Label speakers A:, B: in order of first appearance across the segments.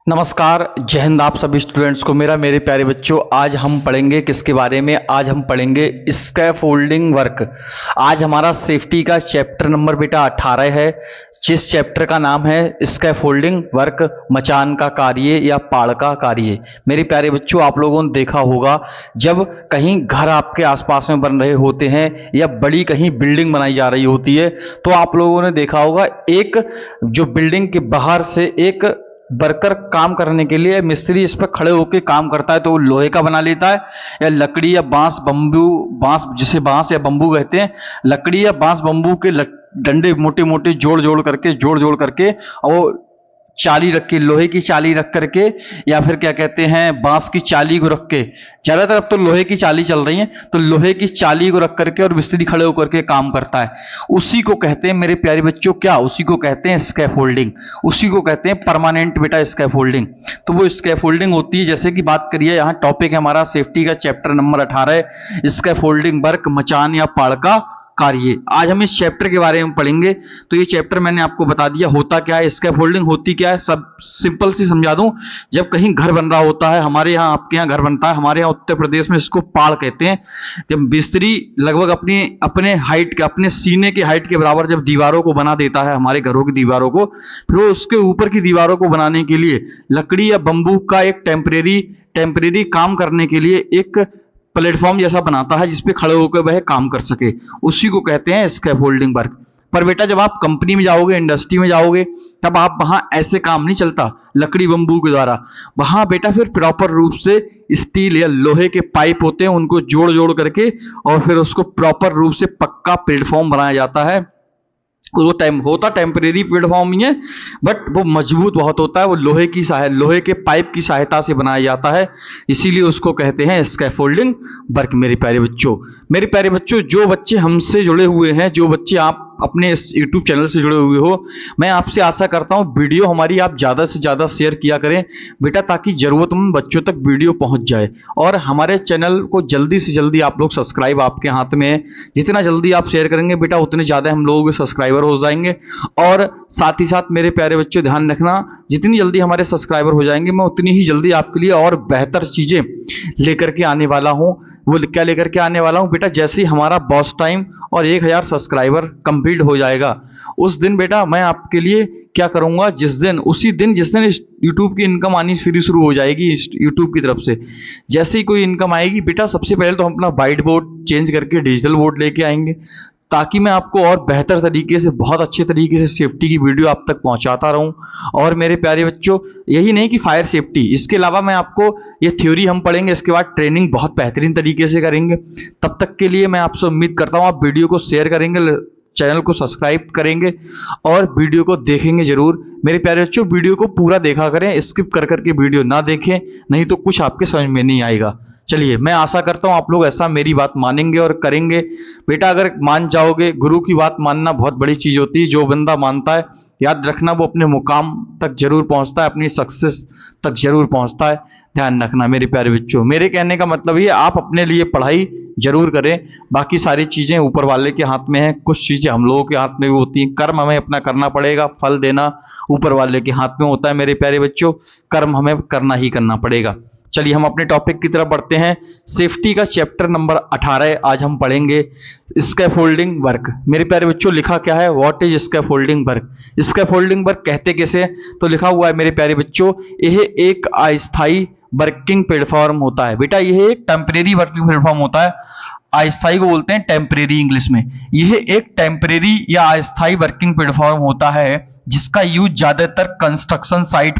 A: नमस्कार, जय हिंद आप सभी स्टूडेंट्स को मेरे प्यारे बच्चों। आज हम पढ़ेंगे किसके बारे में? आज हम पढ़ेंगे स्कैफोल्डिंग वर्क। आज हमारा सेफ्टी का चैप्टर नंबर बेटा 18 है, जिस चैप्टर का नाम है स्कैफोल्डिंग वर्क, मचान का कार्य या पाड़ का कार्य। मेरे प्यारे बच्चों, आप लोगों ने देखा होगा जब कहीं घर आपके आसपास में बन रहे होते हैं या बड़ी कहीं बिल्डिंग बनाई जा रही होती है, तो आप लोगों ने देखा होगा एक जो बिल्डिंग के बाहर से एक वर्कर काम करने के लिए मिस्त्री इस पर खड़े होकर काम करता है, तो वो लोहे का बना लेता है या लकड़ी या बांस बम्बू, बांस जिसे बांस या बम्बू कहते हैं, लकड़ी या बांस बम्बू के डंडे मोटे मोटे जोड़ जोड़ करके और चाली रख के, लोहे की चाली रख करके या फिर क्या कहते हैं बांस की चाली को रख के, ज्यादातर अब तो लोहे की चाली चल रही है, तो लोहे की चाली को रख करके और मिस्त्री खड़े होकर के काम करता है। उसी को कहते हैं मेरे प्यारे बच्चों, क्या? उसी को कहते हैं स्कैफोल्डिंग, उसी को कहते हैं परमानेंट बेटा स्कैफोल्डिंग। तो वो स्कैफोल्डिंग होती है, जैसे कि बात करिए, यहाँ टॉपिक है हमारा सेफ्टी का चैप्टर नंबर 18 स्कैफोल्डिंग वर्क, मचान या पाड़ का कार्य। आज हम इस चैप्टर के बारे में पढ़ेंगे। तो ये चैप्टर मैंने आपको बता दिया होता क्या है, स्कैफोल्डिंग होती क्या है, सब सिंपल सी समझा दूं। जब कहीं घर बन रहा होता है, हमारे यहाँ, आपके यहाँ घर बनता है, हमारे यहाँ उत्तर प्रदेश में इसको पाड़ कहते हैं। जब मिस्त्री लगभग अपने हाइट के, अपने सीने के हाइट के बराबर जब दीवारों को बना देता है, हमारे घरों की दीवारों को, फिर वो उसके ऊपर की दीवारों को बनाने के लिए लकड़ी या बम्बू का एक टेम्परेरी काम करने के लिए एक प्लेटफॉर्म जैसा बनाता है, जिसपे खड़े होकर वह काम कर सके, उसी को कहते हैं स्कैफोल्डिंग वर्क। पर बेटा जब आप कंपनी में जाओगे, इंडस्ट्री में जाओगे, तब आप वहां ऐसे काम नहीं चलता लकड़ी बम्बू के द्वारा। वहां बेटा फिर प्रॉपर रूप से स्टील या लोहे के पाइप होते हैं, उनको जोड़ जोड़ करके और फिर उसको प्रॉपर रूप से पक्का प्लेटफॉर्म बनाया जाता है। वो होता टेम्परेरी प्लेटफॉर्म ही है, बट वो मजबूत बहुत होता है। वो लोहे के पाइप की सहायता से बनाया जाता है, इसीलिए उसको कहते हैं स्कैफोल्डिंग वर्क। मेरे प्यारे बच्चों, जो बच्चे हमसे जुड़े हुए हैं, जो बच्चे आप अपने इस YouTube चैनल से जुड़े हुए हो, मैं आपसे आशा करता हूं वीडियो हमारी आप ज़्यादा से ज़्यादा शेयर किया करें बेटा, ताकि ज़रूरतमंद बच्चों तक वीडियो पहुंच जाए। और हमारे चैनल को जल्दी से जल्दी आप लोग सब्सक्राइब आपके हाथ में है, जितना जल्दी आप शेयर करेंगे बेटा, उतने ज़्यादा हम लोगों के सब्सक्राइबर हो जाएंगे। और साथ ही साथ मेरे प्यारे बच्चों, ध्यान रखना, जितनी जल्दी हमारे सब्सक्राइबर हो जाएंगे, मैं उतनी ही जल्दी आपके लिए और बेहतर चीज़ें लेकर के आने वाला हूँ। वो क्या लेकर के आने वाला हूँ बेटा? जैसे ही हमारा बॉस टाइम और 1000 सब्सक्राइबर कंप्लीट हो जाएगा, उस दिन बेटा मैं आपके लिए क्या करूंगा, उसी दिन जिस दिन YouTube की इनकम आनी फिर शुरू हो जाएगी YouTube की तरफ से, जैसे ही कोई इनकम आएगी बेटा, सबसे पहले तो हम अपना व्हाइट बोर्ड चेंज करके डिजिटल बोर्ड लेके आएंगे, ताकि मैं आपको और बेहतर तरीके से, बहुत अच्छे तरीके से सेफ्टी की वीडियो आप तक पहुंचाता रहूं। और मेरे प्यारे बच्चों, यही नहीं कि फायर सेफ्टी, इसके अलावा मैं आपको ये थ्योरी हम पढ़ेंगे, इसके बाद ट्रेनिंग बहुत बेहतरीन तरीके से करेंगे। तब तक के लिए मैं आपसे उम्मीद करता हूं आप वीडियो को शेयर करेंगे, चैनल को सब्सक्राइब करेंगे और वीडियो को देखेंगे जरूर। मेरे प्यारे बच्चों, वीडियो को पूरा देखा करें, स्किप कर करके वीडियो ना देखें, नहीं तो कुछ आपके समझ में नहीं आएगा। चलिए, मैं आशा करता हूं आप लोग ऐसा मेरी बात मानेंगे और करेंगे बेटा। अगर मान जाओगे, गुरु की बात मानना बहुत बड़ी चीज होती है। जो बंदा मानता है, याद रखना, वो अपने मुकाम तक जरूर पहुंचता है, अपनी सक्सेस तक जरूर पहुंचता है। ध्यान रखना मेरे प्यारे बच्चों, मेरे कहने का मतलब ये, आप अपने लिए पढ़ाई जरूर करें, बाकी सारी चीजें ऊपर वाले के हाथ में है, कुछ चीजें हम लोगों के हाथ में भी होती हैं। कर्म हमें अपना करना पड़ेगा, फल देना ऊपर वाले के हाथ में होता है। मेरे प्यारे बच्चों, कर्म हमें करना ही करना पड़ेगा। चलिए हम अपने टॉपिक की तरफ बढ़ते हैं। सेफ्टी का चैप्टर नंबर 18 आज हम पढ़ेंगे स्कैफोल्डिंग वर्क। मेरे प्यारे बच्चों, लिखा क्या है? What is scaffolding work? Scaffolding work कहते कैसे? तो लिखा हुआ है मेरे प्यारे बच्चों, यह एक अस्थायी वर्किंग प्लेटफॉर्म होता है। बेटा यह एक टेम्परेरी वर्किंग प्लेटफॉर्म होता है, अस्थायी को बोलते हैं टेम्परेरी इंग्लिश में। यह एक टेम्परेरी या अस्थायी वर्किंग प्लेटफॉर्म होता है, जिसका यूज ज्यादातर कंस्ट्रक्शन साइट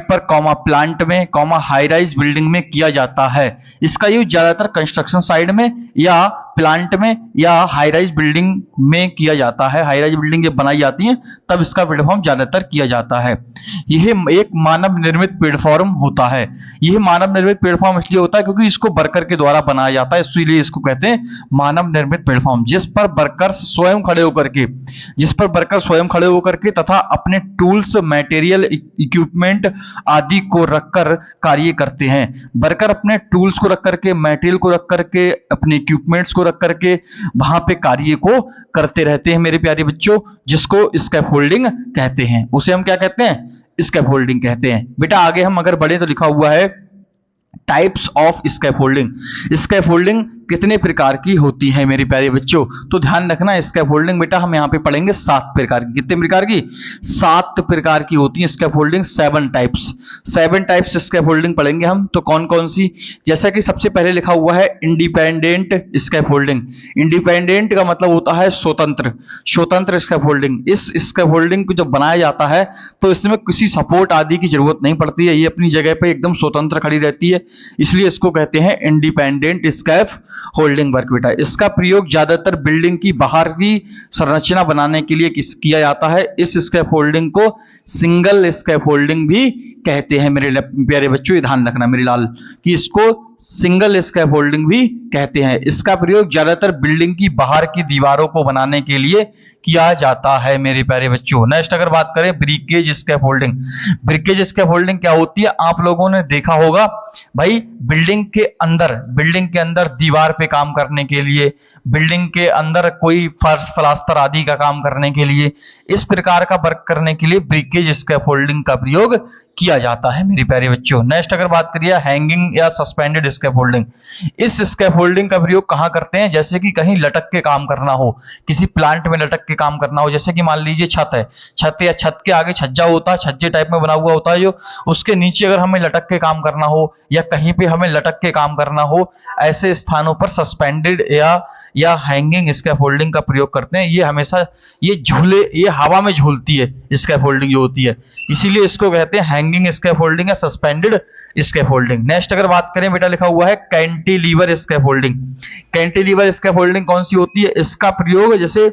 A: पर, प्लांट में, हाई राइज बिल्डिंग में किया जाता है। इसका यूज ज्यादातर कंस्ट्रक्शन साइट में या प्लांट में या हाई राइज बिल्डिंग में किया जाता है। हाई राइज बिल्डिंग जब बनाई जाती है, तब इसका प्लेटफॉर्म ज्यादातर किया जाता है। यह एक मानव निर्मित प्लेटफॉर्म होता है। यह मानव निर्मित प्लेटफॉर्म इसलिए होता है क्योंकि इसको वर्कर के द्वारा बनाया जाता है, इसलिए इसको कहते हैं मानव निर्मित प्लेटफॉर्म, जिस पर वर्कर स्वयं खड़े होकर के तथा अपने टूल्स, मटेरियल, इक्विपमेंट आदि को रखकर कार्य करते हैं। वर्कर अपने टूल्स को रख करके, मटेरियल को रख करके, अपने इक्विपमेंट्स को रख करके वहां पे कार्य को करते रहते हैं मेरे प्यारे बच्चों, जिसको स्कैफोल्डिंग कहते हैं। उसे हम क्या कहते हैं? स्कैफोल्डिंग कहते हैं। बेटा आगे हम अगर बढ़े तो लिखा हुआ है टाइप्स ऑफ स्कैफोल्डिंग। स्कैफोल्डिंग कितने प्रकार की होती है मेरे प्यारे बच्चों? तो ध्यान रखना, स्कैफोल्डिंग बेटा हम यहाँ पे पढ़ेंगे 7 प्रकार की। कितने प्रकार की? 7 प्रकार की होती है स्कैफोल्डिंग। 7 टाइप्स स्कैफोल्डिंग पढ़ेंगे हम। तो कौन कौन सी? जैसा कि सबसे पहले लिखा हुआ है इंडिपेंडेंट स्कैफोल्डिंग। इंडिपेंडेंट का मतलब होता है स्वतंत्र स्कैफोल्डिंग। इस स्कैफोल्डिंग को जब बनाया जाता है तो इसमें किसी सपोर्ट आदि की जरूरत नहीं पड़ती है, ये अपनी जगह पर एकदम स्वतंत्र खड़ी रहती है, इसलिए इसको कहते हैं इंडिपेंडेंट स्कैफ होल्डिंग वर्क। बेटा इसका प्रयोग ज्यादातर बिल्डिंग की बाहर की संरचना बनाने के लिए किया जाता है। इस स्कैफोल्डिंग को सिंगल स्कैफोल्डिंग भी कहते हैं मेरे प्यारे बच्चों, ये ध्यान रखना मेरे लाल कि इसको सिंगल स्कैफोल्डिंग भी कहते हैं। इसका प्रयोग ज्यादातर बिल्डिंग की बाहर की दीवारों को बनाने के लिए किया जाता है मेरे प्यारे बच्चों। नेक्स्ट अगर बात करें ब्रिकेज स्कैफोल्डिंग। ब्रिकेज स्कैफोल्डिंग क्या होती है? आप लोगों ने देखा होगा भाई, बिल्डिंग के अंदर दीवार पे काम करने के लिए, बिल्डिंग के अंदर कोई फर्श प्लास्टर आदि का काम करने के लिए, इस प्रकार का वर्क करने के लिए ब्रिकेज स्कैफोल्डिंग का प्रयोग किया जाता है मेरे प्यारे बच्चों। नेक्स्ट अगर बात करिए हैंगिंग या सस्पेंडेड स्कैफोल्डिंग। इस स्कैफोल्डिंग का प्रयोग कहां करते हैं? जैसे कि कहीं लटक के काम करना हो, किसी प्लांट में लटक के काम करना हो, जैसे कि मान लीजिए छत है, छत या छत के आगे छज्जा होता है, छज्जे टाइप में बना हुआ होता है जो, उसके नीचे अगर हमें लटक के काम करना हो या कहीं पे हमें लटक के काम करना हो, ऐसे स्थानों पर सस्पेंडेड या हैंगिंग स्कैफोल्डिंग का प्रयोग करते हैं। ये हमेशा ये हवा में झूलती है स्कैफोल्डिंग जो होती है, इसीलिए इसको कहते हैं हैंगिंग स्कैफोल्डिंग या सस्पेंडेड स्कैफोल्डिंग। नेक्स्ट अगर बात करें बेटा लिखा हुआ है कैंटिलीवर स्कैफोल्डिंग। कैंटिलीवर स्कैफोल्डिंग कौन सी होती है? इसका प्रयोग जैसे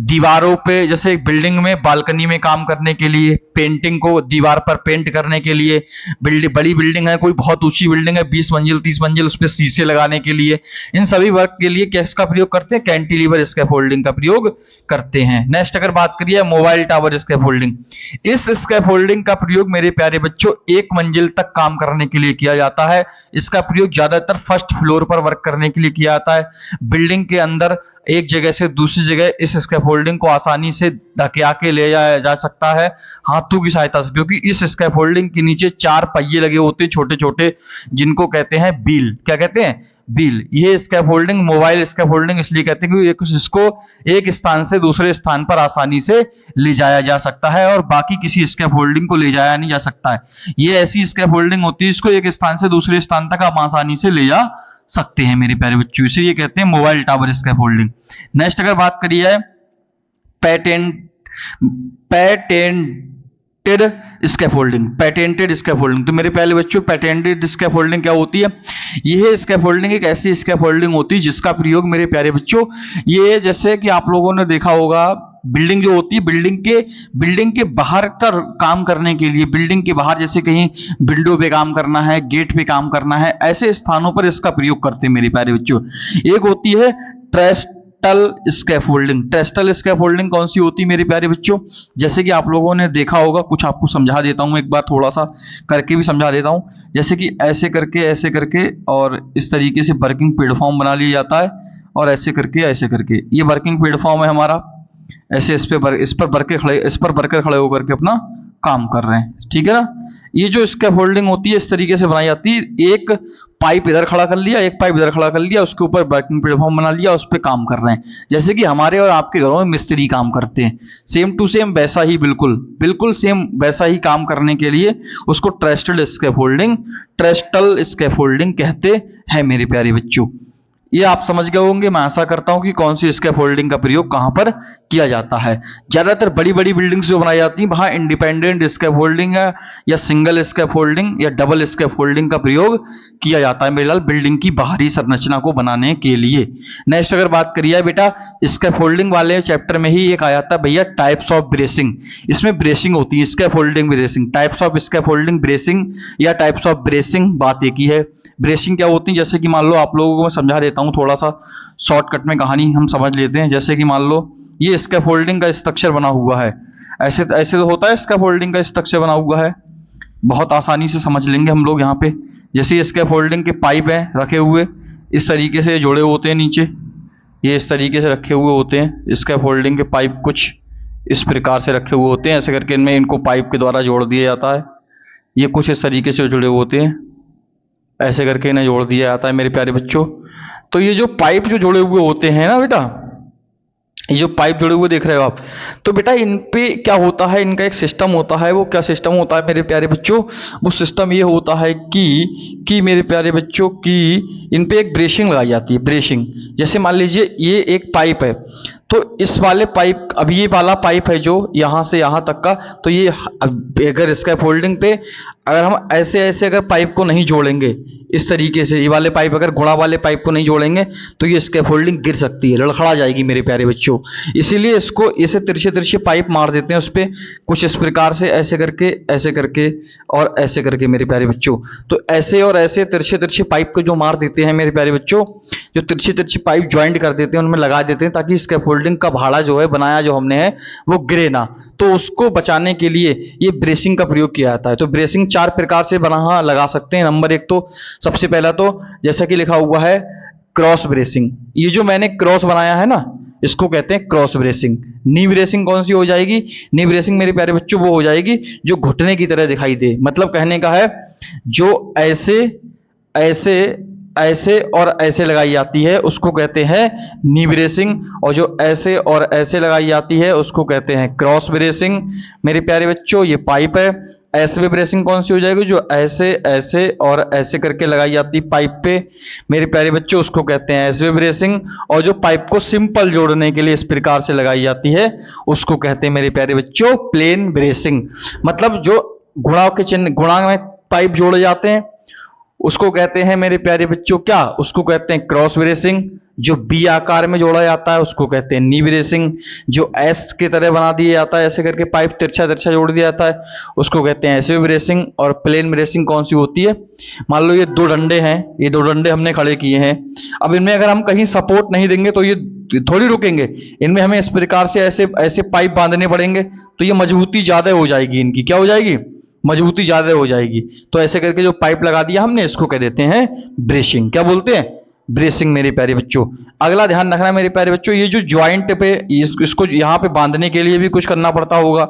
A: दीवारों पे, जैसे बिल्डिंग में बालकनी में काम करने के लिए, पेंटिंग को दीवार पर पेंट करने के लिए, बड़ी बिल्डिंग है, कोई बहुत ऊंची बिल्डिंग है 20 मंजिल 30 मंजिल, उस पर शीशे लगाने के लिए, इन सभी वर्क के लिए किसका प्रयोग करते हैं? कैंटिलीवर स्कैफोल्डिंग का प्रयोग करते हैं। नेक्स्ट अगर बात करिए मोबाइल टावर स्कैफोल्डिंग। इस स्कैफोल्डिंग का प्रयोग मेरे प्यारे बच्चों 1 मंजिल तक काम करने के लिए किया जाता है। इसका प्रयोग ज्यादातर फर्स्ट फ्लोर पर वर्क करने के लिए किया जाता है। बिल्डिंग के अंदर एक जगह से दूसरी जगह इस स्कैफोल्डिंग को आसानी से धकेला के ले जाया जा सकता है हाथों की सहायता से, क्योंकि इस स्कैफोल्डिंग के नीचे 4 पहिए लगे होते हैं छोटे छोटे, जिनको कहते हैं बील। क्या कहते हैं? बील। ये स्कैफोल्डिंग मोबाइल स्कैफोल्डिंग इसलिए कहते हैं क्योंकि इसको एक स्थान से दूसरे स्थान पर आसानी से ले जाया जा सकता है और बाकी किसी स्कैफोल्डिंग को ले जाया नहीं जा सकता है। ये ऐसी स्कैफोल्डिंग होती है इसको एक स्थान से दूसरे स्थान तक आप आसानी से ले जा सकते हैं मेरे प्यारे बच्चों, इसे ये कहते हैं मोबाइल टावर स्कैफोल्डिंग। नेक्स्ट अगर बात करिए पैटेंटेड स्कैफोल्डिंग। तो मेरे प्यारे बच्चों पैटेंटेड स्कैफोल्डिंग क्या होती है? यह स्कैफोल्डिंग एक ऐसी स्कैफोल्डिंग होती है जिसका प्रयोग मेरे प्यारे बच्चों, ये जैसे कि आप लोगों ने देखा होगा बिल्डिंग जो होती है, बिल्डिंग के बाहर का काम करने के लिए, बिल्डिंग के बाहर जैसे कहीं विंडो पे काम करना है, गेट पे काम करना है, ऐसे स्थानों पर इसका प्रयोग करते हैं मेरे प्यारे बच्चों। एक होती है ट्रेस्टल स्कैफोल्डिंग कौन सी होती है मेरे प्यारे बच्चों? जैसे कि आप लोगों ने देखा होगा, कुछ आपको समझा देता हूं, एक बार थोड़ा सा करके भी समझा देता हूं। जैसे कि ऐसे करके और इस तरीके से वर्किंग प्लेटफॉर्म बना लिया जाता है और ऐसे करके ये वर्किंग प्लेटफॉर्म है हमारा। ऐसे इस पर वर्कर खड़े होकर के अपना काम कर रहे हैं, ठीक है ना। ये जो स्कैफोल्डिंग होती है इस तरीके से बनाई जाती है, एक पाइप इधर खड़ा कर लिया, एक पाइप इधर खड़ा कर लिया, उसके ऊपर वर्किंग प्लेटफॉर्म बना लिया, उस पर काम कर रहे हैं। जैसे कि हमारे और आपके घरों में मिस्त्री काम करते हैं, सेम टू सेम वैसा ही बिल्कुल सेम वैसा ही काम करने के लिए उसको ट्रेस्टल स्कैफोल्डिंग कहते हैं मेरे प्यारे बच्चों। ये आप समझ गए होंगे, मैं आशा करता हूं कि कौन सी स्कैफोल्डिंग का प्रयोग कहां पर किया जाता है। ज्यादातर बड़ी बिल्डिंग्स जो बनाई जाती हैं वहां इंडिपेंडेंट स्कैफोल्डिंग या सिंगल स्कैफोल्डिंग या डबल स्कैफोल्डिंग का प्रयोग किया जाता है मेरे लाल, बिल्डिंग की बाहरी संरचना को बनाने के लिए। नेक्स्ट अगर बात करिए बेटा, स्कैफोल्डिंग वाले चैप्टर में ही एक आया था भैया टाइप्स ऑफ ब्रेसिंग। इसमें ब्रेसिंग होती है, scaffolding bracing, types of scaffolding bracing या टाइप्स ऑफ ब्रेसिंग, बात एक ही है। ब्रेसिंग क्या होती है? जैसे कि मान लो आप लोगों को मैं समझा देता हूं, थोड़ा सा शॉर्टकट में कहानी हम समझ लेते हैं। जैसे कि मान लो ये स्कैफोल्डिंग का स्ट्रक्चर बना हुआ है, ऐसे तो होता है स्कैफोल्डिंग का स्ट्रक्चर बना हुआ है, बहुत आसानी से समझ लेंगे हम लोग यहाँ पे। जैसे स्कैफोल्डिंग के पाइप हैं रखे हुए, इस तरीके से जोड़े होते हैं नीचे, ये इस तरीके से रखे हुए होते हैं। स्कैफोल्डिंग के पाइप कुछ इस प्रकार से रखे हुए होते हैं, ऐसे करके इनमें इनको पाइप के द्वारा जोड़ दिया जाता है। ये कुछ इस तरीके से जुड़े हुए होते हैं, ऐसे करके इन्हें जोड़ दिया जाता है मेरे प्यारे बच्चों। तो ये जो पाइप जो जुड़े हुए होते हैं ना बेटा, ये जो पाइप जुड़े हुए देख रहे हो आप, तो बेटा इन पे क्या होता है, इनका एक सिस्टम होता है। वो क्या सिस्टम होता है मेरे प्यारे बच्चों? वो सिस्टम ये होता है कि मेरे प्यारे बच्चों कि इन पे एक ब्रेसिंग लगाई जाती है। ब्रेसिंग जैसे मान लीजिए ये एक पाइप है, तो इस वाले पाइप, अब ये वाला पाइप है जो यहाँ से यहाँ तक का, तो ये अगर स्कैफोल्डिंग पे अगर हम ऐसे ऐसे अगर पाइप को नहीं जोड़ेंगे, इस तरीके से ये वाले पाइप अगर घुड़ा वाले पाइप को नहीं जोड़ेंगे, तो ये स्कैफोल्डिंग गिर सकती है, लड़खड़ा जाएगी मेरे प्यारे बच्चों। इसीलिए इसको ऐसे तिरछे तिरछे पाइप मार देते हैं उस पर, कुछ इस प्रकार से, ऐसे करके और ऐसे करके मेरे प्यारे बच्चों। तो ऐसे और ऐसे तिरछे तिरछे पाइप को जो मार देते हैं मेरे प्यारे बच्चों, जो तिरछे तिरछे पाइप ज्वाइंट कर देते हैं, उनमें लगा देते हैं, ताकि स्कैफोल्डिंग का भाड़ा जो है बनाया जो हमने है वो गिरे ना। तो उसको बचाने के लिए ये ब्रेसिंग का प्रयोग किया जाता है। तो ब्रेसिंग 4 प्रकार से बना लगा सकते हैं। नंबर 1 तो सबसे पहला तो जैसा कि लिखा हुआ है क्रॉस ब्रेसिंग। ये जो मैंने क्रॉस बनाया है ना, इसको कहते हैं क्रॉस ब्रेसिंग। नी ब्रेसिंग कौन सी हो जाएगी? नी ब्रेसिंग मेरे प्यारे बच्चों वो हो जाएगी जो घुटने की तरह दिखाई दे। मतलब कहने का है जो ऐसे ऐसे ऐसे और ऐसे लगाई जाती है उसको कहते हैं नी ब्रेसिंग, और जो ऐसे और ऐसे लगाई जाती है उसको कहते हैं क्रॉस ब्रेसिंग। मेरे प्यारे बच्चों ये पाइप है। एसवे ब्रेसिंग कौन सी हो जाएगी? जो ऐसे ऐसे और ऐसे करके लगाई जाती है पाइप पे मेरे प्यारे बच्चों, उसको कहते हैं एसवे ब्रेसिंग। और जो पाइप को सिंपल जोड़ने के लिए इस प्रकार से लगाई जाती है उसको कहते हैं मेरे प्यारे बच्चों प्लेन ब्रेसिंग। मतलब जो गुणा के चिन्ह, गुणा में पाइप जोड़े जाते हैं उसको कहते हैं मेरे प्यारे बच्चों क्या? उसको कहते हैं क्रॉस ब्रेसिंग। जो बी आकार में जोड़ा जाता है उसको कहते हैं नी ब्रेसिंग। जो एस की तरह बना दिया जाता है, ऐसे करके पाइप तिरछा तिरछा जोड़ दिया जाता है, उसको कहते हैं एसवे ब्रेसिंग। और प्लेन ब्रेसिंग कौन सी होती है? मान लो ये 2 डंडे हैं, ये 2 डंडे हमने खड़े किए हैं। अब इनमें अगर हम कहीं सपोर्ट नहीं देंगे तो ये थोड़ी रुकेंगे, इनमें हमें इस प्रकार से ऐसे ऐसे पाइप बांधने पड़ेंगे, तो ये मजबूती ज्यादा हो जाएगी इनकी। क्या हो जाएगी? मजबूती ज्यादा हो जाएगी। तो ऐसे करके जो पाइप लगा दिया हमने, इसको कह देते हैं ब्रेसिंग। क्या बोलते हैं? ब्रेसिंग मेरे प्यारे बच्चों। अगला ध्यान रखना मेरे प्यारे बच्चों, ये जो ज्वाइंट पे इसको यहाँ पे बांधने के लिए भी कुछ करना पड़ता होगा।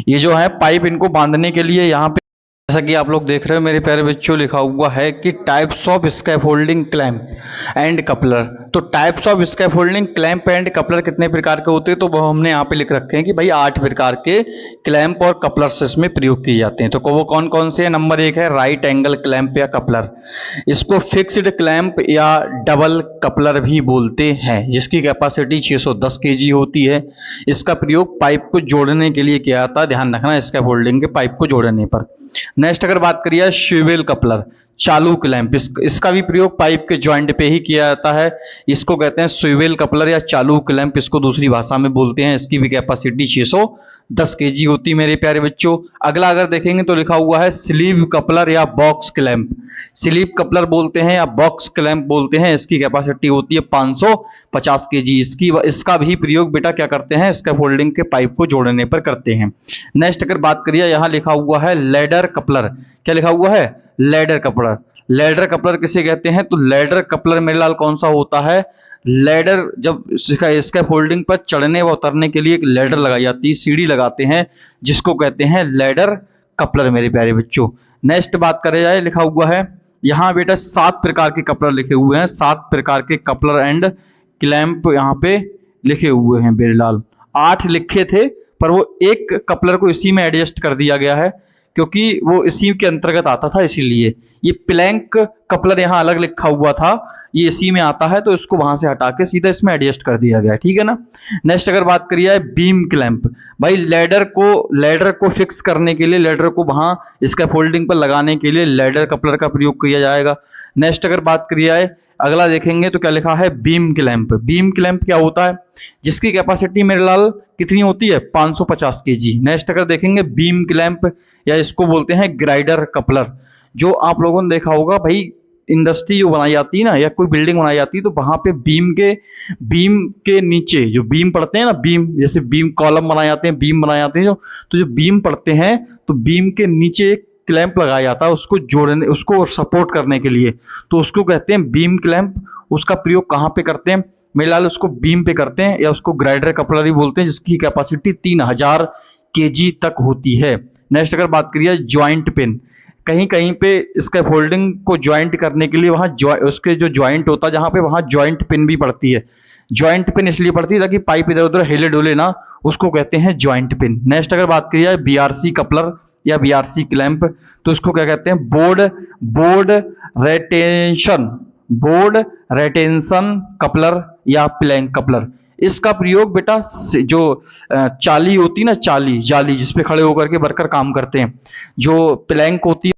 A: ये जो है पाइप, इनको बांधने के लिए यहाँ पे जैसा कि आप लोग देख रहे हो मेरे प्यारे बच्चों लिखा हुआ है कि types of scaffolding clamp and coupler. तो types of scaffolding clamp and coupler कितने प्रकार के होते हैं? तो वो हमने यहाँ पे लिख रखे हैं कि भाई 8 प्रकार के क्लैंप और कपलर्स इसमें प्रयोग किए जाते हैं। तो वो कौन कौन से हैं? नंबर 1 है राइट एंगल क्लैंप या कपलर। इसको फिक्स्ड क्लैंप या डबल कपलर भी बोलते हैं, जिसकी कैपेसिटी 610 kg होती है। इसका प्रयोग पाइप को जोड़ने के लिए किया जाता है। ध्यान रखना स्कैफोल्डिंग के पाइप को जोड़ने पर। नेक्स्ट अगर बात करिए स्विवेल कपलर, चालू क्लैंप, इसका भी प्रयोग पाइप के जॉइंट पे ही किया जाता है। इसको कहते हैं स्विवेल कपलर या चालू क्लैंप, इसको दूसरी भाषा में बोलते हैं। इसकी भी कैपेसिटी 610 kg होती है मेरे प्यारे बच्चों। अगला अगर देखेंगे तो लिखा हुआ है स्लीव कपलर या बॉक्स क्लैंप। स्लीव कपलर बोलते हैं या बॉक्स क्लैंप बोलते हैं। इसकी कैपेसिटी होती है 550 kg। इसका भी प्रयोग बेटा क्या करते हैं? स्कैफोल्डिंग के पाइप को जोड़ने पर करते हैं। नेक्स्ट अगर बात करिए, यहां लिखा हुआ है लैडर कपलर। क्या लिखा हुआ है? Ladder coupler. लैडर कपलर किसे कहते हैं? तो लैडर कपलर मेरे लाल कौन सा होता है? लैडर, जब स्कैफोल्डिंग पर चढ़ने व उतरने के लिए एक लैडर लगाई जाती है, सीढ़ी लगाते हैं, जिसको कहते हैं लैडर कपलर मेरे प्यारे बच्चों। नेक्स्ट बात करें जाए, लिखा हुआ है यहां बेटा 7 प्रकार के कपलर लिखे हुए हैं। 7 प्रकार के कपलर एंड क्लैंप यहां पे लिखे हुए हैं मेरे लाल। 8 लिखे थे पर वो एक कपलर को इसी में एडजस्ट कर दिया गया है, क्योंकि वो इसी के अंतर्गत आता था, इसीलिए ये प्लैंक कपलर यहाँ अलग लिखा हुआ था, ये इसी में आता है, तो इसको वहां से हटा के सीधा इसमें एडजस्ट कर दिया गया है। ठीक है ना। नेक्स्ट अगर बात करिए बीम क्लैंप, भाई लैडर को फिक्स करने के लिए, लैडर को वहां स्कैफोल्डिंग पर लगाने के लिए लैडर कपलर का प्रयोग किया जाएगा। नेक्स्ट अगर बात करिए, अगला देखेंगे तो क्या लिखा है? Beam clamp. बीम क्लैंप क्या होता है? जिसकी कैपेसिटी मेरे लाल कितनी होती है? 550 kg। नेक्स्ट अगर देखेंगे बीम क्लैंप या इसको बोलते हैं ग्राइडर कपलर। जो आप लोगों ने देखा होगा भाई, इंडस्ट्री जो बनाई जाती है ना, या कोई बिल्डिंग बनाई जाती है, तो वहां पे बीम के नीचे जो बीम पड़ते हैं ना, बीम जैसे बीम कॉलम बनाए जाते हैं, बीम बनाए जाते हैं, तो जो बीम पड़ते हैं तो बीम के नीचे एक क्लैंप लगाया जाता है उसको जोड़ने, उसको सपोर्ट करने के लिए, तो उसको कहते हैं बीम क्लैंप। उसका प्रयोग कहां पे करते हैं? मेरे लाल उसको बीम पे करते हैं, या उसको ग्राइडर कपलर भी बोलते हैं, जिसकी कैपेसिटी 3000 केजी तक होती है। नेक्स्ट अगर बात करिए ज्वाइंट पिन, कहीं कहीं पे स्कैफोल्डिंग को ज्वाइंट करने के लिए वहाँ उसके जो ज्वाइंट होता है जहाँ पे, वहाँ ज्वाइंट पिन भी पड़ती है। ज्वाइंट पिन इसलिए पड़ती है ताकि पाइप इधर उधर हिले डुले ना, उसको कहते हैं ज्वाइंट पिन। नेक्स्ट अगर बात करिए बीआरसी कपलर या बीआरसी क्लैंप, तो इसको क्या कहते हैं, board board retention board retention coupler या प्लैंक कपलर। इसका प्रयोग बेटा जो चाली होती ना, चाली जाली जिसपे खड़े होकर के वर्कर काम करते हैं, जो प्लैंक होती है।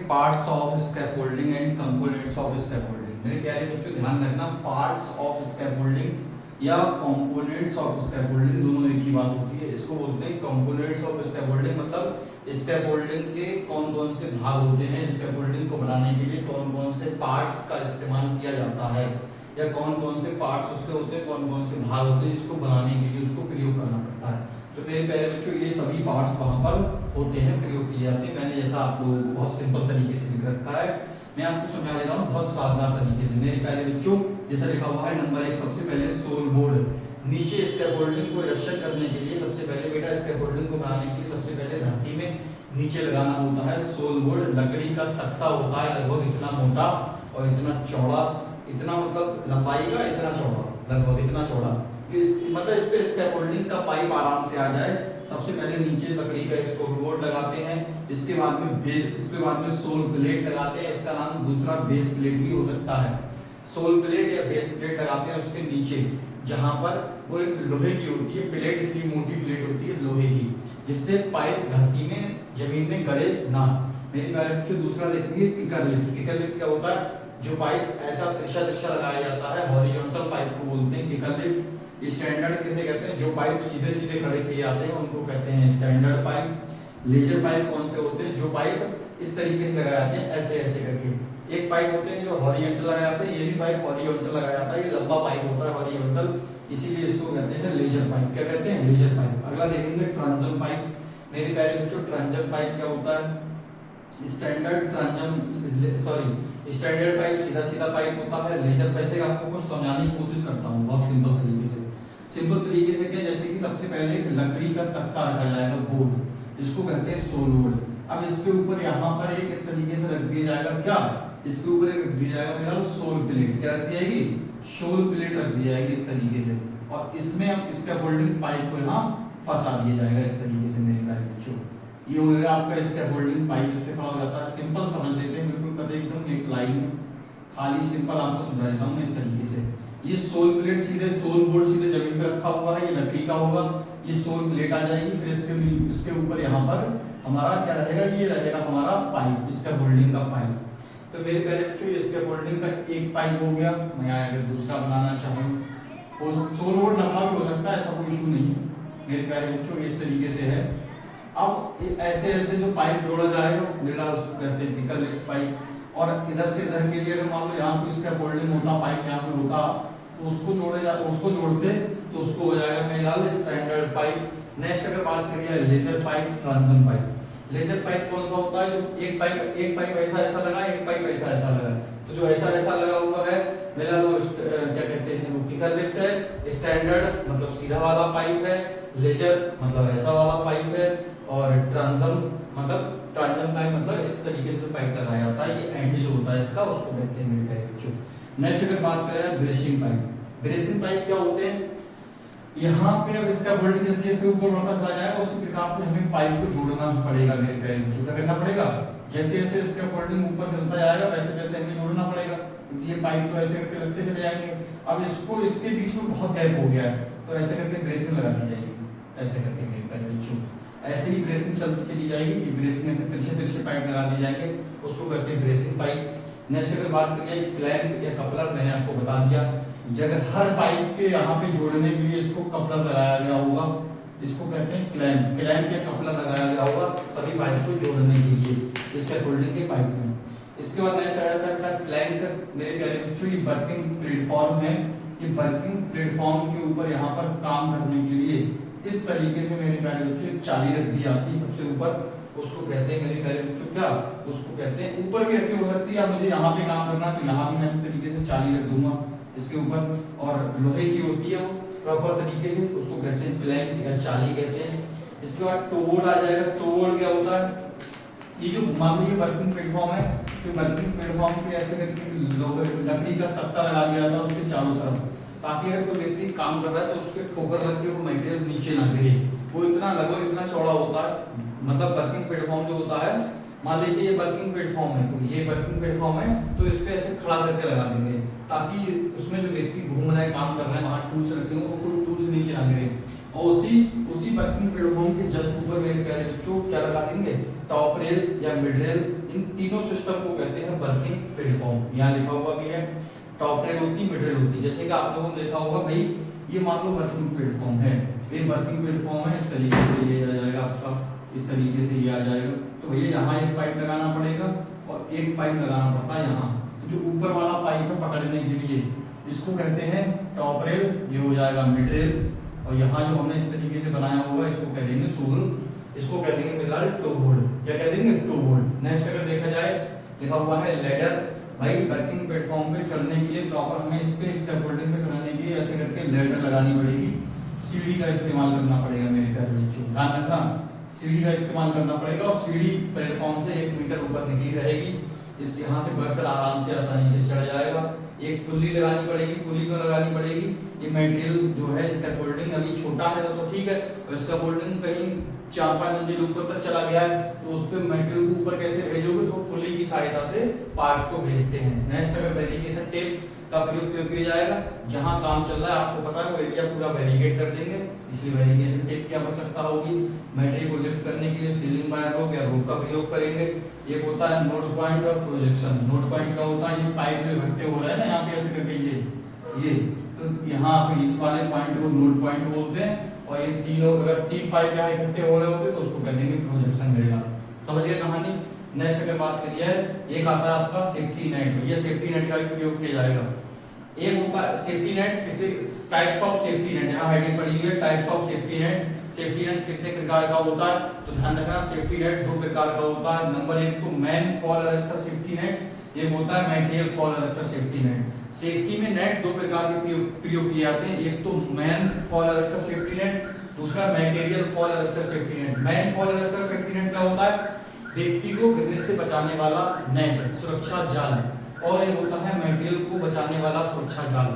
A: Parts of scaffolding and components of scaffolding. मेरे प्यारे बच्चों ध्यान रखना, पार्ट्स ऑफ स्कैफोल्डिंग या कंपोनेंट्स ऑफ स्कैफोल्डिंग दोनों एक ही बात होती है। इसको बोलते हैं कंपोनेंट्स ऑफ स्कैफोल्डिंग, मतलब स्कैफोल्डिंग के कौन कौन से भाग होते हैं, स्कैफोल्डिंग को बनाने के लिए कौन कौन से पार्ट्स का इस्तेमाल किया जाता है, या कौन कौन से पार्ट्स उसके होते हैं, कौन कौन से भाग होते हैं जिसको बनाने के लिए उसको प्रयोग करना पड़ता है। तो मेरे प्यारे बच्चों ये सभी पार्ट्स वहां पर होते हैं, प्रयोग किए जाते हैं। मैंने जैसा आप लोगों को बहुत सिंपल तरीके से लिख रखा है, मैं आपको समझा देता हूँ बहुत साधारण तरीके से। मेरे प्यारे बच्चों जैसा लिखा हुआ है नंबर 1, सबसे पहले सोल बोर्ड। नीचे स्कैफोल्डिंग को रक्षक करने के लिए सबसे पहले बेटा, स्कैफोल्डिंग को बनाने के लिए सबसे पहले धरती में नीचे लगाना होता है सोल बोर्ड। लकड़ी का तख्ता होता है लगभग इतना मोटा और इतना चौड़ा, इतना मतलब लंबाई का इतना चौड़ा, लगभग इतना चौड़ा, मतलब इस पे स्कैफोल्डिंग का पाइप आराम से आ जाए। सबसे पहले नीचे लकड़ी का एक सोल बोर्ड लगाते हैं, इसके बाद में सोल प्लेट लगाते हैं। इसका नाम दूसरा बेस प्लेट भी हो सकता है। सोल प्लेट या बेस प्लेट लगाते हैं उसके नीचे, जहां पर वो एक लोहे की होती है प्लेट, इतनी मोटी प्लेट होती है लोहे की, जिससे पाइप धरती में जमीन में गड़े ना। मेरी प्यारे बच्चों दूसरा देखेंगे किकर लिफ्ट। किकर लिफ्ट क्या होता है, जो पाइप ऐसा तिरछा तिरछा लगाया जाता है, हॉरिजॉन्टल पाइप को बोलते हैं किकर लिफ्ट। स्टैंडर्ड किसे कहते हैं, जो पाइप सीधे सीधे खड़े किए जाते हैं उनको कहते हैं स्टैंडर्ड पाइप। लेजर पाइप कौन से होते हैं, जो पाइप इस तरीके से लगाए जाते हैं, ऐसे ऐसे करके। एक पाइप होते हैं जो हॉरिजॉन्टल लगाए जाते हैं, ये भी पाइप हॉरिजॉन्टल लगाया जाता है, ये लंबा पाइप होता है हॉरिजॉन्टल, इसीलिए इसको कहते हैं लेजर पाइप। क्या कहते हैं, लेजर पाइप। अगला देखेंगे ट्रांसम पाइप। मेरे प्यारे बच्चों ट्रांसम पाइप क्या होता है, स्टैंडर्ड पाइप सीधा सीधा पाइप होता है। लेजर पैसे आपको कुछ समझाने की कोशिश करता हूँ बहुत सिंपल तरीके से। सिंपल तरीके से क्या, जैसे कि सबसे पहले एक लकड़ी का तख्ता रखा जाएगा बोर्ड, इसको कहते हैं सोल बोर्ड। अब इसके ऊपर यहाँ पर एक इस तरीके से रख दिया जाएगा, क्या इसके ऊपर एक रख दिया जाएगा मेरा सोल प्लेट। क्या रख दी जाएगी, सोल प्लेट रख दी जाएगी इस तरीके से, और इसमें अब स्कैफोल्डिंग पाइप को यहाँ फंसा दिया जाएगा इस तरीके से। मेरे प्यारे बच्चों ये हो गया आपका स्कैफोल्डिंग पाइप, इस पे खड़ा हो जाता है। सिंपल समझ लेते हैं, बिल्कुल कदे एकदम एक लाइन में, खाली सिंपल आपको समझा देता हूँ मैं इस तरीके से। ये सोल प्लेट सीधे सोल बोर्ड सीधे जमीन पे रखा हुआ है, ये लकड़ी का होगा, ये सोल प्लेट आ जाएगी, फिर इसके ऊपर यहाँ पर हमारा क्या रहेगा, ये रहेगा हमारा पाइप, स्कैफोल्डिंग का पाइप। तो मेरे प्यारे बच्चों ये स्कैफोल्डिंग का एक पाइप हो गया। मैं अगर दूसरा बनाना चाहूँ, सोल बोर्ड लंबा भी हो सकता है, ऐसा कोई इशू नहीं है मेरे प्यारे बच्चों, इस तरीके से है। अब ऐसे ऐसे जो पाइप जोड़ा जाएगा मेरा उसको कहते हैं किकर लिफ्ट पाइप। और इधर से इधर के लिए अगर मान लो यहाँ पे स्कैफोल्डिंग होता, पाइप यहाँ पे होता, तो उसको जोड़ते तो उसको हो जाएगा मेरे लाल स्टैंडर्ड पाइप। नेक्स्ट अगर बात करिए ledger pipe, transom pipe. Ledger pipe कौन सा होता है, जो एक पाइप ऐसा ऐसा लगा, एक पाइप ऐसा ऐसा लगा। तो जो ऐसा ऐसा लगा हुआ है मेरा वो क्या कहते हैं, वो किकर लिफ्ट है। स्टैंडर्ड मतलब सीधा वाला पाइप है, लेजर मतलब ऐसा वाला पाइप है, और ट्रांसम मतलब इस तरीके से पाइप लगाया जाता है। ये एंड जो होता है इसका उसको कहते हैं मेरे प्यारे बच्चों। नेक्स्ट अगर बात करें ब्रेसिंग पाइप। ब्रेसिंग पाइप क्या होते हैं, यहाँ पे अब इसका वोल्टेज जैसे जैसे ऊपर बढ़ता चला जाएगा उसी प्रकार से हमें पाइप को जोड़ना पड़ेगा मेरे प्यारे बच्चों। क्या करना पड़ेगा, जैसे जैसे इसका वोल्टेज ऊपर चलता जाएगा वैसे वैसे हमें जोड़ना पड़ेगा, क्योंकि ये पाइप तो ऐसे करके लगते चले जाएंगे। अब इसको इसके बीच में बहुत गैप हो गया है, तो ऐसे करके ब्रेसिंग लगा दी जाएगी, ऐसे करके मेरे प्यारे बच्चों ऐसे ही ब्रेसिंग चलती चली जाएगी। ये ब्रेसिंग से तिरछे तिरछे पाइप लगा दी जाएंगे, उसको कहते हैं ब्रेसिंग पाइप। नेक्स्ट अगर बात करिए क्लैंप या कपलर, मैंने आपको बता दिया जगह हर पाइप के यहाँ पे जोड़ने के लिए इसको कपलर लगाया गया होगा, इसको कहते हैं क्लैंप। क्लैंप या कपलर लगाया गया होगा सभी पाइप को जोड़ने के लिए, इसके होल्डिंग के पाइप में। इसके बाद नेक्स्ट आ जाता है बेटा प्लैंक। मेरे प्यारे बच्चों ये वर्किंग प्लेटफॉर्म है, ये वर्किंग प्लेटफॉर्म के ऊपर यहाँ पर काम करने के लिए इस तरीके से मेरे प्यारे बच्चों चाली रख दी जाती है सबसे ऊपर, उसको कहते हैं मेरे प्यारे बच्चों क्या, उसको कहते हैं ऊपर भी रखी हो सकती है। मुझे यहाँ पे काम करना है तो यहाँ भी मैं इस तरीके से चाली रख दूंगा, इसके ऊपर, और लोहे की होती है वो प्रॉपर तरीके से, उसको कहते हैं प्लैंक या चाली कहते हैं। इसके बाद टो बोर्ड आ जाएगा। टो बोर्ड क्या होता है, ये जो मान लीजिए वर्किंग प्लेटफॉर्म है, तो वर्किंग प्लेटफॉर्म पे ऐसे करके लोहे लकड़ी का तख्ता लगा दिया था उसके चारों तरफ, ताकि अगर कोई व्यक्ति काम कर रहा है तो उसके ठोकर लग के वो मटेरियल नीचे ना गिरे। वो इतना लगभग इतना चौड़ा होता है, मतलब वर्किंग प्लेटफॉर्म जो होता है, मान लीजिए ये वर्किंग प्लेटफॉर्म है, तो ये वर्किंग प्लेटफॉर्म है, तो इस पे ऐसे खड़ा करके लगा देंगे, ताकि उसमें जो व्यक्ति घूम रहे हैं काम कर रहे हैं वहाँ टूल्स रखे हों, वो कोई टूल्स नीचे ना गिरे। और उसी वर्किंग प्लेटफॉर्म के जस्ट ऊपर मेरे प्यारे बच्चों क्या लगा देंगे, टॉप रेल या मिड रेल। इन तीनों सिस्टम को कहते हैं वर्किंग प्लेटफॉर्म। यहाँ लिखा हुआ भी है, टॉप रेल होती, मिड रेल होती। जैसे कि आप लोगों ने देखा होगा भाई, ये मान लो वर्किंग प्लेटफॉर्म है, ये वर्किंग प्लेटफॉर्म है, इस तरीके से ये आ जाएगा आपका, इस तरीके से ये आ जाएगा। तो भैया यहाँ एक पाइप लगाना पड़ेगा और एक पाइप लगाना पड़ता है यहाँ। तो जो ऊपर वाला पाइप है पकड़ने के लिए, इसको कहते हैं टॉप रेल, ये हो जाएगा मिड रेल। और यहाँ जो हमने इस तरीके से बनाया होगा इसको कह देंगे सोल, इसको कह देंगे मिला टो बोर्ड। क्या कह देंगे, टो बोर्ड। नेक्स्ट अगर देखा जाए, लिखा हुआ है लेडर। भाई वर्किंग प्लेटफॉर्म पे चलने के लिए प्रॉपर हमें इस पे स्कैफोल्डिंग पे चढ़ने के लिए ऐसे करके लेडर लगानी पड़ेगी, सीढ़ी का इस्तेमाल करना पड़ेगा मेरे प्यारे बच्चों, ध्यान रखना, सीढ़ी का इस्तेमाल करना पड़ेगा। और सीढ़ी प्लेटफॉर्म से 1 मीटर ऊपर निकली रहेगी, इस यहाँ से बढ़कर आराम से आसानी से चढ़ जाएगा। एक पुल्ली लगानी पड़ेगी। पुल्ली क्यों लगानी पड़ेगी, ये मटेरियल जो है इसका फोल्डिंग अभी छोटा है तो ठीक है, और इसका फोल्डिंग कहीं 4-5 मंजिल ऊपर तक चला गया है, तो उस पर मटेरियल को ऊपर कैसे भेजोगे, तो पुल्ली की सहायता से पार्ट्स को भेजते हैं। नेक्स्ट अगर वेरिफिकेशन टेप का प्रयोग क्यों किया जाएगा, जहां काम चल रहा है आपको पता है वो एरिया पूरा वेरिफिकेट कर देंगे, इसलिए वेरिफिकेशन टेप की आवश्यकता होगी। मटेरियल को लिफ्ट करने के लिए सीलिंग वायर रोप या रोप का प्रयोग करेंगे। एक होता है नोड पॉइंट और प्रोजेक्शन। नोड पॉइंट का होता है ये पाइप जो इकट्ठे हो रहा है ना यहाँ पे ऐसे करके ये तो यहाँ पे इस वाले पॉइंट को नोड पॉइंट बोलते हैं, और ये तीनों अगर 3 पाइप यहाँ इकट्ठे हो रहे होते तो उसको कह देंगे प्रोजेक्शन मिलेगा। समझ गए कहानी। नेक्स्ट अगर बात करिए, एक आता है आपका सेफ्टी नेट। ये सेफ्टी नेट का भी प्रयोग किया जाएगा। एक होता है सेफ्टी नेट, किसी टाइप्स ऑफ सेफ्टी नेट, यहाँ हेडिंग पड़ी हुई है types of safety net. Safety net कितने प्रकार का होता है, तो ध्यान रखना सेफ्टी नेट 2 प्रकार का होता है। नंबर 1 तो man fall arrester safety net, ये होता है material fall arrester safety net. Safety में नेट 2 प्रकार के प्रयोग किए जाते हैं, एक तो man fall arrester safety net, दूसरा material fall arrester safety net. Man fall arrester safety net क्या होता है, व्यक्ति को गिरने से बचाने वाला नेट, सुरक्षा जाल, और ये होता है मटेरियल को बचाने वाला सुरक्षा जाल।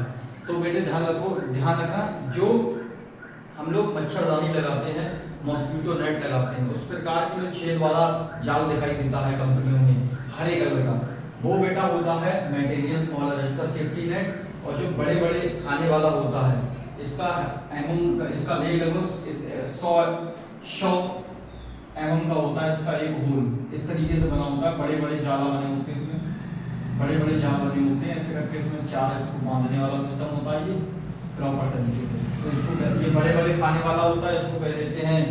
A: तो बेटे ध्यान रखना, जो हम लोग मच्छरदानी लगाते हैं, मॉस्किटो नेट लगाते हैं, उस प्रकार की जो छेद वाला जाल दिखाई देता है कंपनियों में हरे कलर का, वो बेटा होता है material fall arrester safety net. और जो बड़े बड़े खाने वाला होता है, इसका इसका लगभग 100 mm का होता है, इसका एक होल इस तरीके से बना होता है। बड़े बड़े जाला बने होते हैं, इसमें बड़े बड़े जाल बने होते हैं, ऐसे करके इसमें 4 इसको बांधने वाला सिस्टम होता है ये प्रॉपर तरीके से। तो इसको ये बड़े बड़े खाने वाला होता है, इसको कह देते हैं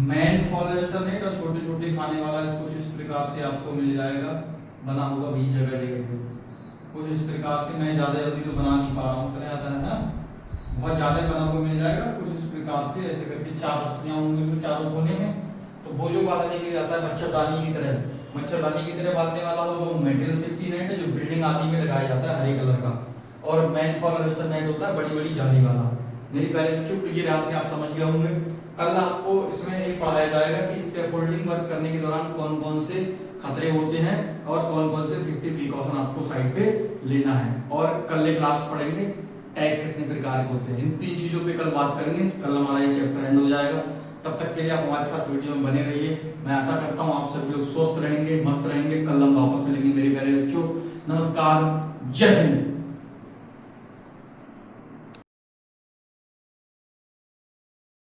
A: मैन फॉल अरेस्टर नेट। और छोटे छोटे खाने वाला कुछ इस प्रकार से आपको मिल जाएगा, बना हुआ भी जगह जगह पे कुछ इस प्रकार से। मैं ज्यादा जल्दी तो बना नहीं पा रहा हूँ, तरह आता है ना, बहुत ज्यादा बना हुआ मिल जाएगा कुछ इस प्रकार से, ऐसे करके 4 रस्सियां होंगी उसमें चारों कोने में। तो वो जो बांधने के लिए आता है मच्छरदानी की तरह बांधने वाला हो तो मटेरियल सेफ्टी नेट है, जो बिल्डिंग आदि में लगाया जाता है हरे कलर का। और मैन फॉल अरेस्टर नेट होता है बड़ी बड़ी जाली वाला। मेरी पहले बच्चों क्लियर आपसे आप समझ गए होंगे। कल आपको इसमें एक पढ़ाया जाएगा कि स्कैफोल्डिंग वर्क करने के दौरान कौन कौन से खतरे होते हैं और कौन कौन से सेफ्टी प्रिकॉशन आपको साइड पे लेना है। और कल एक लास्ट पढ़ेंगे टैग कितने प्रकार के होते हैं। इन 3 चीजों पे कल बात करेंगे, कल हमारा ये चैप्टर एंड हो जाएगा। तब तक के लिए आप हमारे साथ वीडियो में बने रहिए। मैं आशा करता हूँ आप सभी लोग स्वस्थ रहेंगे, मस्त रहेंगे। कल हम वापस मिलेंगे मेरे प्यारे बच्चों। नमस्कार, जय हिंद।